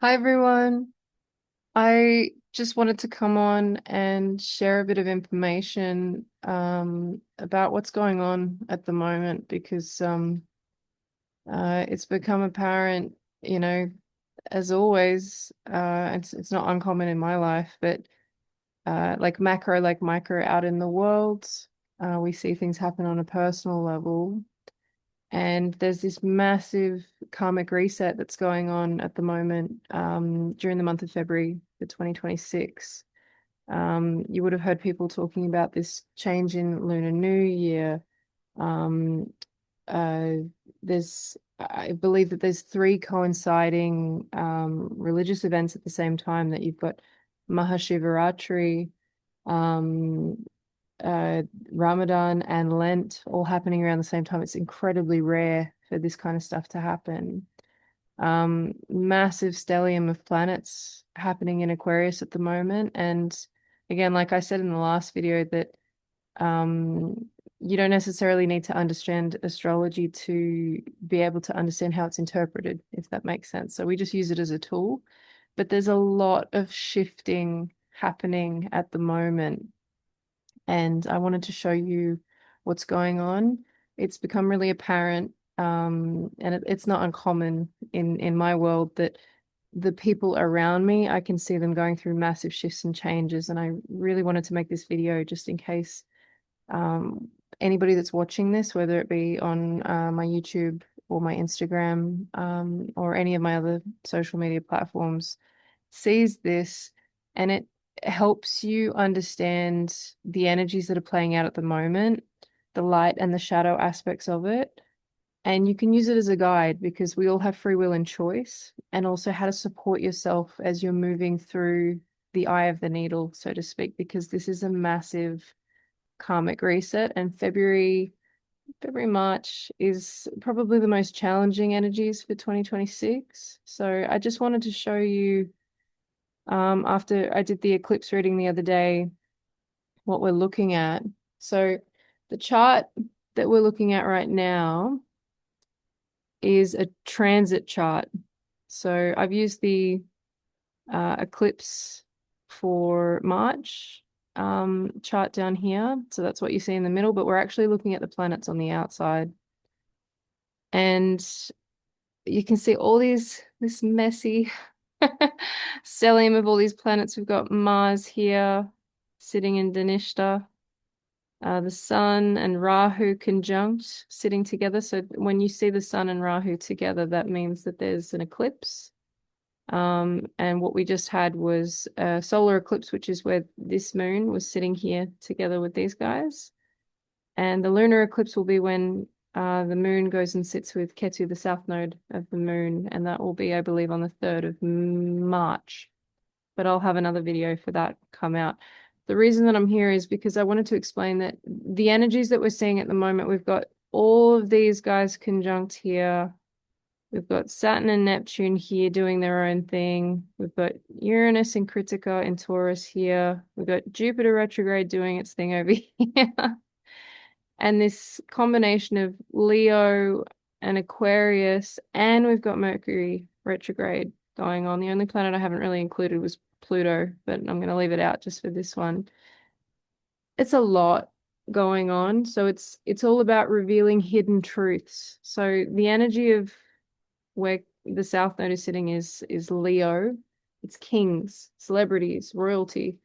Hi everyone. I just wanted to come on and share a bit of information about what's going on at the moment because it's become apparent, you know, as always, it's not uncommon in my life, but like macro, like micro out in the world, we see things happen on a personal level. And there's this massive karmic reset that's going on at the moment during the month of February for 2026. You would have heard people talking about this change in Lunar New Year. Um, uh, I believe that there's three coinciding religious events at the same time that you've got Mahashivaratri, um, uh, Ramadan and Lent all happening around the same time. It's incredibly rare for this kind of stuff to happen. Massive stellium of planets happening in Aquarius at the moment. And again, like I said in the last video, that um, you don't necessarily need to understand astrology to be able to understand how it's interpreted, if that makes sense. So we just use it as a tool. But there's a lot of shifting happening at the moment, and I wanted to show you what's going on. It's become really apparent, and it's not uncommon in my world that the people around me, I can see them going through massive shifts and changes. And I really wanted to make this video just in case um, anybody that's watching this, whether it be on my YouTube or my Instagram or any of my other social media platforms, sees this and it helps you understand the energies that are playing out at the moment, the light and the shadow aspects of it. And you can use it as a guide because we all have free will and choice, and also how to support yourself as you're moving through the eye of the needle, so to speak, because this is a massive karmic reset. And March is probably the most challenging energies for 2026. So I just wanted to show you, after I did the eclipse reading the other day, what we're looking at. So the chart that we're looking at right now is a transit chart. So I've used the eclipse for March chart down here. So that's what you see in the middle, but we're actually looking at the planets on the outside. And you can see all this messy stellium of all these planets. We've got Mars here sitting in Dhanishta, the Sun and Rahu conjunct sitting together. So when you see the Sun and Rahu together, that means that there's an eclipse. And what we just had was a solar eclipse, which is where this moon was sitting here together with these guys. And the lunar eclipse will be when the moon goes and sits with Ketu, the south node of the moon, and that will be, I believe, on the 3rd of March. But I'll have another video for that come out. The reason that I'm here is because I wanted to explain that the energies that we're seeing at the moment, we've got all of these guys conjunct here. We've got Saturn and Neptune here doing their own thing. We've got Uranus and Critica in Taurus here. We've got Jupiter retrograde doing its thing over here. And this combination of Leo and Aquarius, and we've got Mercury retrograde going on. The only planet I haven't really included was Pluto, but I'm going to leave it out just for this one. It's a lot going on, so it's all about revealing hidden truths. So the energy of where the South Node is sitting is Leo. It's kings, celebrities, royalty.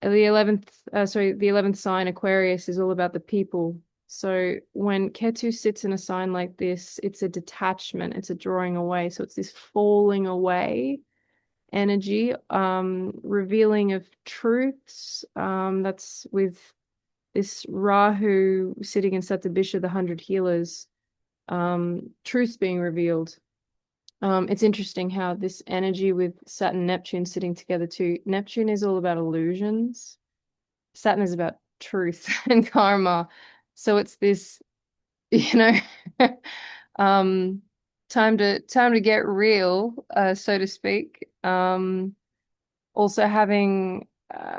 The 11th sign, Aquarius, is all about the people. So when Ketu sits in a sign like this, it's a detachment, it's a drawing away. So it's this falling away energy, revealing of truths. That's with this Rahu sitting in Satyabisha, the 100 healers, truths being revealed. It's interesting how this energy with Saturn, Neptune sitting together too. Neptune is all about illusions. Saturn is about truth and karma. So it's this, you know, um, time to get real, so to speak. Also having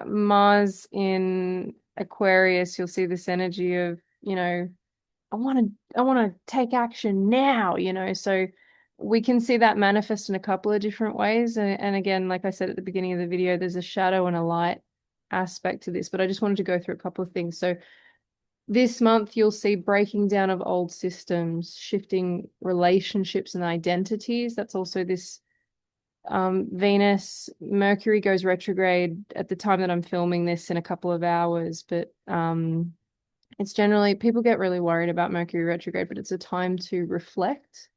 Mars in Aquarius, you'll see this energy of, I want to take action now, so we can see that manifest in a couple of different ways. And again, like I said at the beginning of the video, there's a shadow and a light aspect to this, but I just wanted to go through a couple of things. So this month, you'll see breaking down of old systems, shifting relationships and identities. That's also this Venus. Mercury goes retrograde at the time that I'm filming this in a couple of hours, but it's generally, people get really worried about Mercury retrograde, but it's a time to reflect.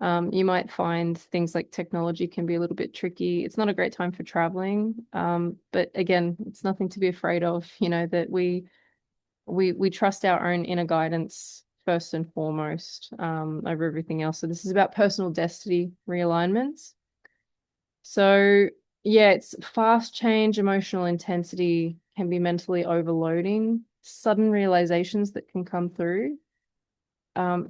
You might find things like technology can be a little bit tricky. It's not a great time for traveling. But again, it's nothing to be afraid of, that we trust our own inner guidance first and foremost, over everything else. So this is about personal destiny realignments. So yeah, it's fast change, emotional intensity can be mentally overloading, sudden realizations that can come through,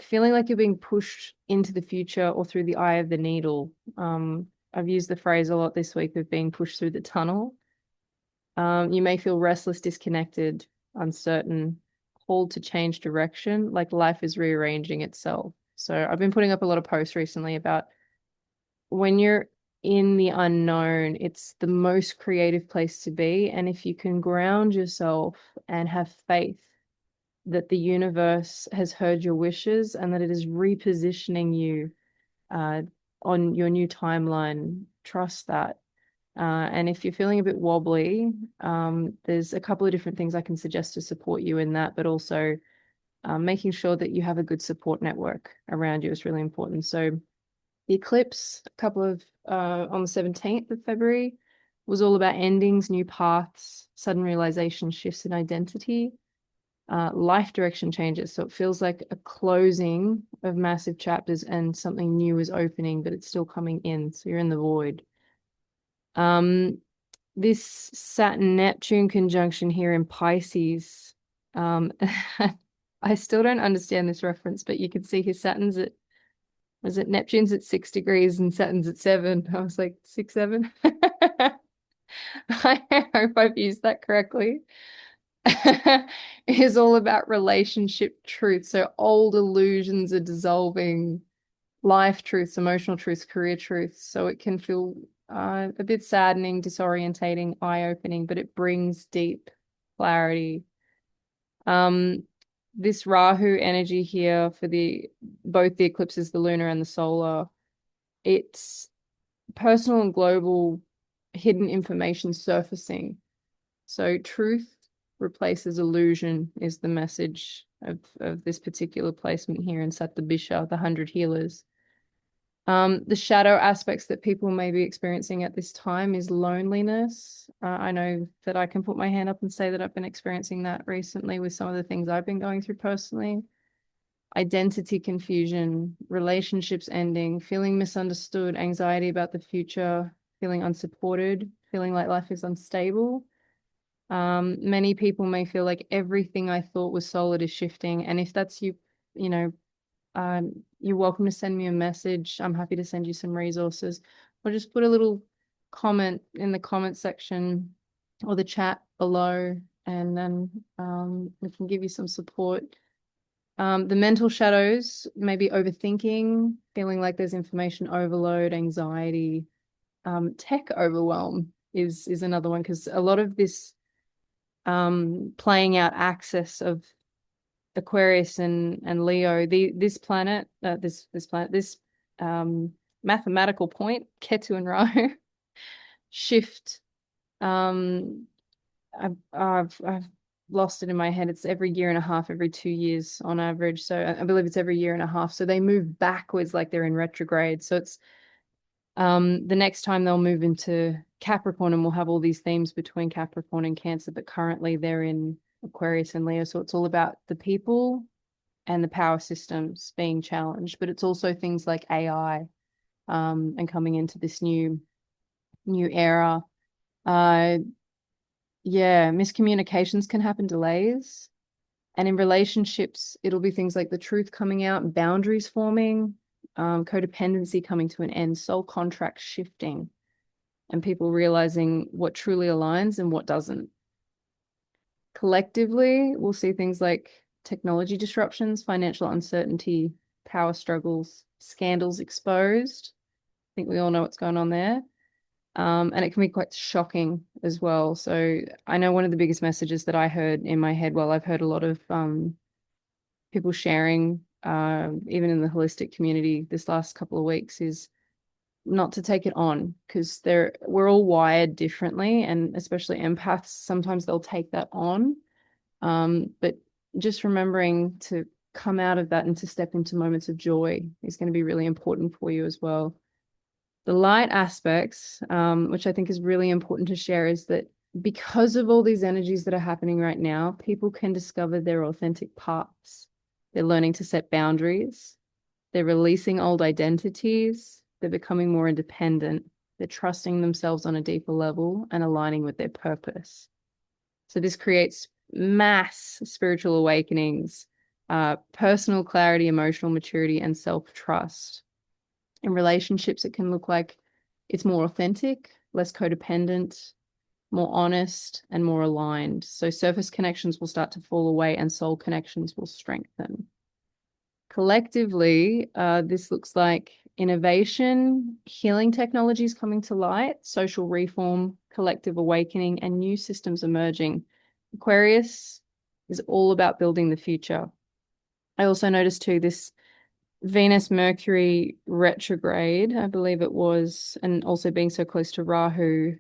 feeling like you're being pushed into the future or through the eye of the needle. I've used the phrase a lot this week of being pushed through the tunnel. You may feel restless, disconnected, uncertain, called to change direction, like life is rearranging itself. So I've been putting up a lot of posts recently about when you're in the unknown, it's the most creative place to be. And if you can ground yourself and have faith that the universe has heard your wishes and that it is repositioning you on your new timeline, trust that. And if you're feeling a bit wobbly, there's a couple of different things I can suggest to support you in that, but also making sure that you have a good support network around you is really important. So the eclipse, a couple of on the 17th of February, was all about endings, new paths, sudden realization, shifts in identity, life direction changes. So it feels like a closing of massive chapters and something new is opening, but it's still coming in. So you're in the void. This Saturn-Neptune conjunction here in Pisces, I still don't understand this reference, but you can see his Saturn's at, was it Neptune's at 6 degrees and Saturn's at 7? I was like, 6, 7? I hope I've used that correctly. Is all about relationship truth. So old illusions are dissolving, life truths, emotional truths, career truths. So it can feel a bit saddening, disorientating, eye-opening, but it brings deep clarity. This Rahu energy here for both the eclipses, the lunar and the solar, it's personal and global hidden information surfacing. So truth replaces illusion is the message of this particular placement here in Satyabisha, the 100 healers. The shadow aspects that people may be experiencing at this time is loneliness. I know that I can put my hand up and say that I've been experiencing that recently with some of the things I've been going through personally. Identity confusion, relationships ending, feeling misunderstood, anxiety about the future, feeling unsupported, feeling like life is unstable. Many people may feel like everything I thought was solid is shifting. And if that's you, you know, you're welcome to send me a message. I'm happy to send you some resources, or just put a little comment in the comment section or the chat below, and then we can give you some support. The mental shadows, maybe overthinking, feeling like there's information overload, anxiety, tech overwhelm is another one, because a lot of this playing out axis of Aquarius and Leo, this planet, this mathematical point, Ketu and Rahu, shift. I've lost it in my head. It's every year and a half, every 2 years on average. So I believe it's every year and a half. So they move backwards like they're in retrograde. So it's the next time they'll move into Capricorn, and we'll have all these themes between Capricorn and Cancer, but currently they're in Aquarius and Leo. So it's all about the people and the power systems being challenged, but it's also things like AI, and coming into this new era. Yeah, miscommunications can happen, delays. And in relationships, it'll be things like the truth coming out, boundaries forming, codependency coming to an end, soul contracts shifting, and people realizing what truly aligns and what doesn't. Collectively, we'll see things like technology disruptions, financial uncertainty, power struggles, scandals exposed. I think we all know what's going on there. And it can be quite shocking as well. So I know one of the biggest messages that I heard in my head, well, I've heard a lot of people sharing, even in the holistic community this last couple of weeks, is not to take it on, because we're all wired differently, and especially empaths, sometimes they'll take that on. But just remembering to come out of that and to step into moments of joy is going to be really important for you as well. The light aspects, which I think is really important to share, is that because of all these energies that are happening right now, people can discover their authentic paths. They're learning to set boundaries. They're releasing old identities. They're becoming more independent. They're trusting themselves on a deeper level and aligning with their purpose. So this creates mass spiritual awakenings, personal clarity, emotional maturity, and self-trust. In relationships, it can look like it's more authentic, less codependent, more honest, and more aligned. So surface connections will start to fall away and soul connections will strengthen. Collectively, this looks like innovation, healing technologies coming to light, social reform, collective awakening, and new systems emerging. Aquarius is all about building the future. I also noticed too this Venus Mercury retrograde, I believe it was, and also being so close to Rahu,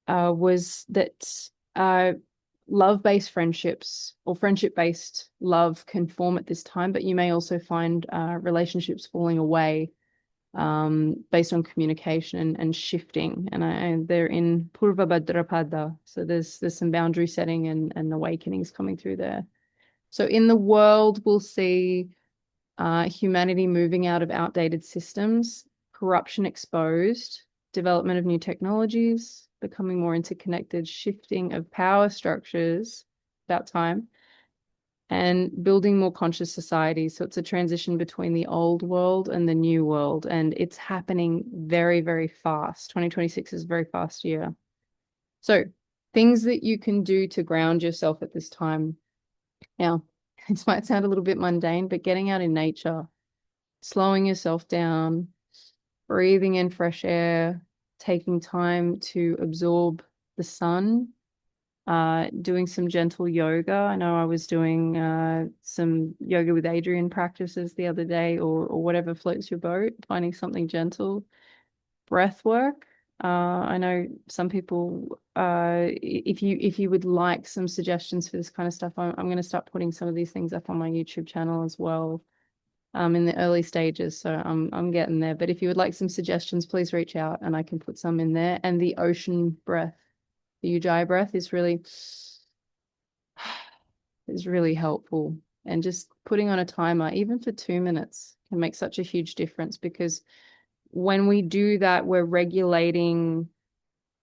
was that love-based friendships or friendship-based love can form at this time, but you may also find relationships falling away based on communication and shifting. And they're in Purva Bhadrapada, so there's some boundary setting and awakenings coming through there. So in the world, we'll see humanity moving out of outdated systems, corruption exposed, development of new technologies, becoming more interconnected, shifting of power structures, about time, and building more conscious societies. So it's a transition between the old world and the new world, and it's happening very, very fast. 2026 is a very fast year. So things that you can do to ground yourself at this time. Now, this might sound a little bit mundane, but getting out in nature, slowing yourself down, breathing in fresh air, taking time to absorb the sun, doing some gentle yoga. I know I was doing some yoga with Adrian practices the other day, or whatever floats your boat, finding something gentle. Breath work. I know some people, if you would like some suggestions for this kind of stuff, I'm going to start putting some of these things up on my YouTube channel as well. In the early stages, so I'm getting there. But if you would like some suggestions, please reach out and I can put some in there. And the ocean breath, the Ujjayi breath is really helpful. And just putting on a timer, even for 2 minutes, can make such a huge difference, because when we do that, we're regulating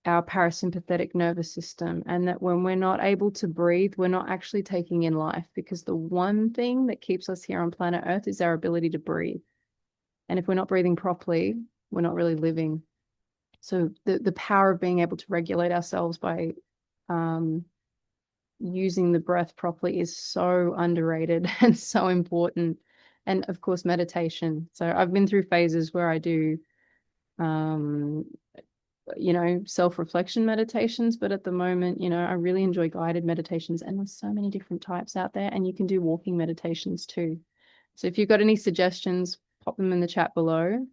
our parasympathetic nervous system, and that when we're not able to breathe, we're not actually taking in life, because the one thing that keeps us here on planet Earth is our ability to breathe. And if we're not breathing properly, we're not really living. So the power of being able to regulate ourselves by using the breath properly is so underrated and so important. And of course, meditation. So I've been through phases where I do self-reflection meditations, but at the moment, I really enjoy guided meditations, and there's so many different types out there, and you can do walking meditations too. So if you've got any suggestions, pop them in the chat below.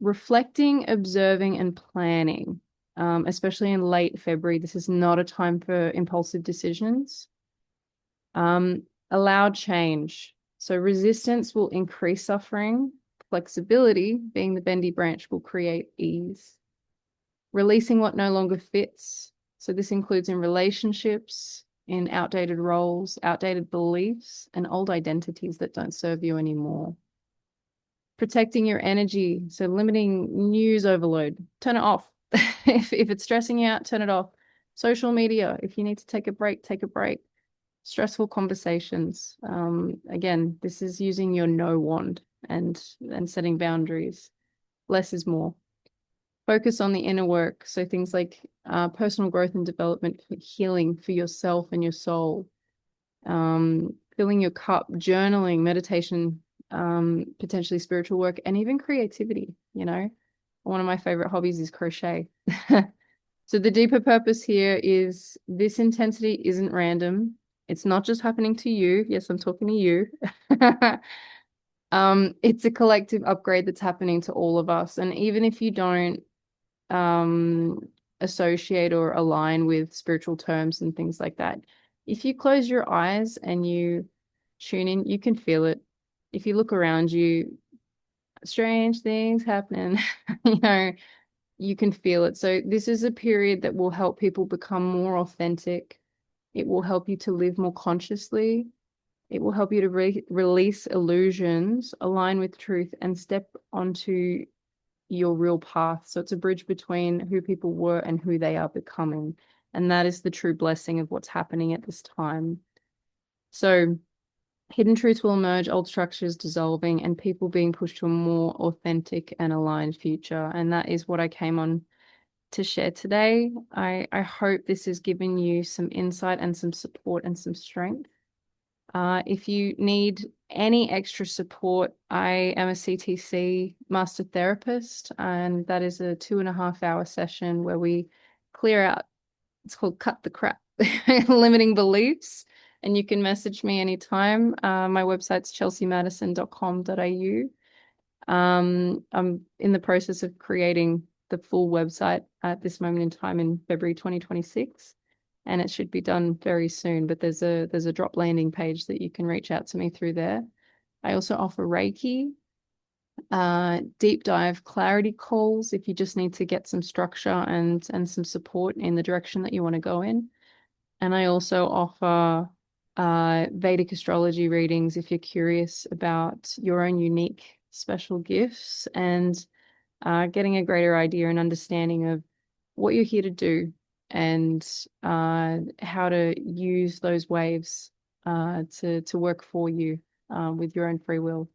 Reflecting, observing, and planning, especially in late February. This is not a time for impulsive decisions. Allow change. So resistance will increase suffering. Flexibility, being the bendy branch, will create ease. Releasing what no longer fits. So this includes in relationships, in outdated roles, outdated beliefs, and old identities that don't serve you anymore. Protecting your energy. So limiting news overload. Turn it off. If it's stressing you out, turn it off. Social media. If you need to take a break, take a break. Stressful conversations. Again, this is using your no wand and setting boundaries. Less is more. Focus on the inner work. So things like personal growth and development, healing for yourself and your soul. Filling your cup, journaling, meditation, potentially spiritual work, and even creativity, you know. One of my favorite hobbies is crochet. So the deeper purpose here is this intensity isn't random. It's not just happening to you. Yes, I'm talking to you. It's a collective upgrade that's happening to all of us. And even if you don't um associate or align with spiritual terms and things like that, if you close your eyes and you tune in, you can feel it. If you look around you, strange things happening, you know, you can feel it. So this is a period that will help people become more authentic. It will help you to live more consciously. It will help you to release illusions, align with truth, and step onto your real path. So it's a bridge between who people were and who they are becoming. And that is the true blessing of what's happening at this time. So hidden truths will emerge, old structures dissolving, and people being pushed to a more authentic and aligned future. And that is what I came on to share today. I hope this has given you some insight and some support and some strength. If you need any extra support, I am a CTC master therapist, and that is a 2.5 hour session where we clear out, it's called Cut the Crap, limiting beliefs. And you can message me anytime. My website's chelseamadison.com.au. I'm in the process of creating the full website at this moment in time in February 2026, and it should be done very soon. But there's a drop landing page that you can reach out to me through there. I also offer Reiki, deep dive clarity calls if you just need to get some structure and some support in the direction that you want to go in. And I also offer Vedic astrology readings if you're curious about your own unique special gifts and getting a greater idea and understanding of what you're here to do and how to use those waves to work for you with your own free will.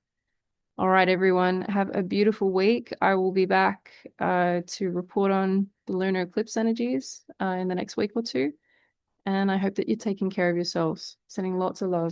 All right, everyone, have a beautiful week. I will be back to report on the lunar eclipse energies in the next week or two. And I hope that you're taking care of yourselves. Sending lots of love.